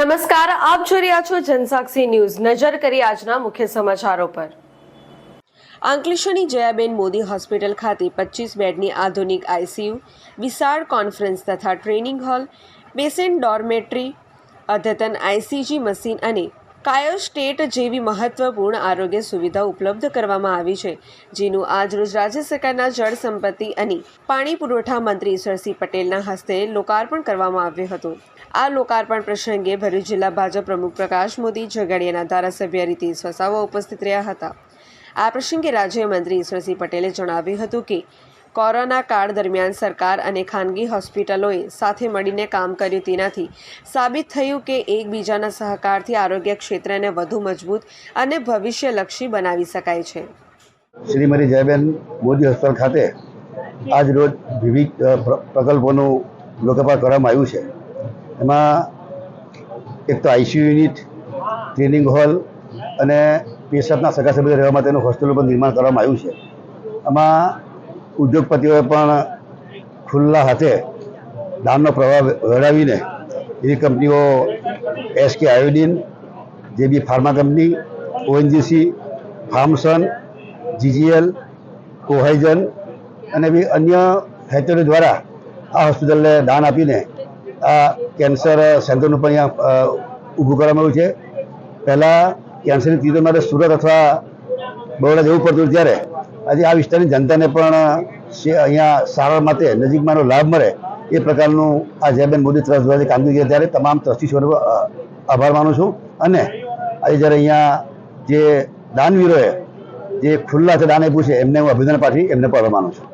નમસ્કાર, આપ જોઈ રહ્યા છો જનસાક્ષી ન્યૂઝ। નજર કરી આજના મુખ્ય સમાચારો પર। અંકલેશ્વરની જયાબેન મોદી હોસ્પિટલ ખાતે 25 બેડની આધુનિક આઈસીયુ, વિશાળ કોન્ફરન્સ તથા ટ્રેનિંગ હોલ, પેશન્ટ ડોર્મેટરી, અદ્યતન આઈસીજી મશીન અને કાયોસ્ટેટ જેવી મહત્વપૂર્ણ આરોગ્ય સુવિધા ઉપલબ્ધ કરવામાં આવી છે, જેનું આજરોજ રાજ્ય સરકારના જળ સંપત્તિ અને પાણી પુરવઠા મંત્રી ઈશ્વરસિંહ પટેલના હસ્તે લોકાર્પણ કરવામાં આવ્યું હતું। આ લોકાર્પણ પ્રસંગે ભરૂચ જિલ્લા ભાજપ પ્રમુખ પ્રકાશ મોદી, ઝઘડિયાના ધારાસભ્ય રીતેશ વસાવા ઉપસ્થિત રહ્યા હતા। આ પ્રસંગે રાજ્યમંત્રી ઈશ્વરસિંહ પટેલે જણાવ્યું હતું કે કોરોના કાળ દરમિયાન સરકાર અને ખાનગી હોસ્પિટલોએ સાથે મળીને કામ કર્યું, તેનાથી સાબિત થયું કે એકબીજાના સહકારથી આરોગ્ય ક્ષેત્રને વધુ મજબૂત અને ભવિષ્યલક્ષી બનાવી શકાય છે। શ્રીમતી જયાબેન મોદી હોસ્પિટલ ખાતે આજ રોજ વિવિધ પ્રકલ્પોનું લોકાર્પણ કરવામાં આવ્યું છે। એમાં એક તો આઈસીયુ યુનિટ, ટ્રેનિંગ હોલ અને પેશન્ટના સગા સભ્યો રહેવા માટેનું હોસ્ટેલનું પણ નિર્માણ કરવામાં આવ્યું છે। આમાં ઉદ્યોગપતિઓએ પણ ખુલ્લા હાથે દાનનો પ્રવાહ વડાવીને એવી કંપનીઓ એસકે આયોડિન, જેબી ફાર્મા કંપની, ઓએનજીસી, ફાર્મસન, જીજીએલ, કોહાઇઝન અને બી અન્ય ફેક્ટરીઓ દ્વારા આ હોસ્પિટલને દાન આપીને આ કેન્સર સેન્ટરનું પણ અહીંયા ઊભું કરવામાં આવ્યું છે। પહેલાં કેન્સરની ટ્રીટમેન્ટ માટે સુરત અથવા બરોડા જવું પડતું, ત્યારે આજે આ વિસ્તારની જનતાને પણ અહીંયા સારવાર માટે નજીકમાંનો લાભ મળે એ પ્રકારનું આ જયાબેન મોદી ટ્રસ્ટ દ્વારા કામગીરી, ત્યારે તમામ ટ્રસ્ટીઓનો આભાર માનું છું। અને આજે જ્યારે અહીંયા જે દાનવીરોએ જે ખુલ્લા હાથે દાન આપ્યું છે, એમને હું અભિનંદન પાઠવી એમને પણ આભાર માનું છું।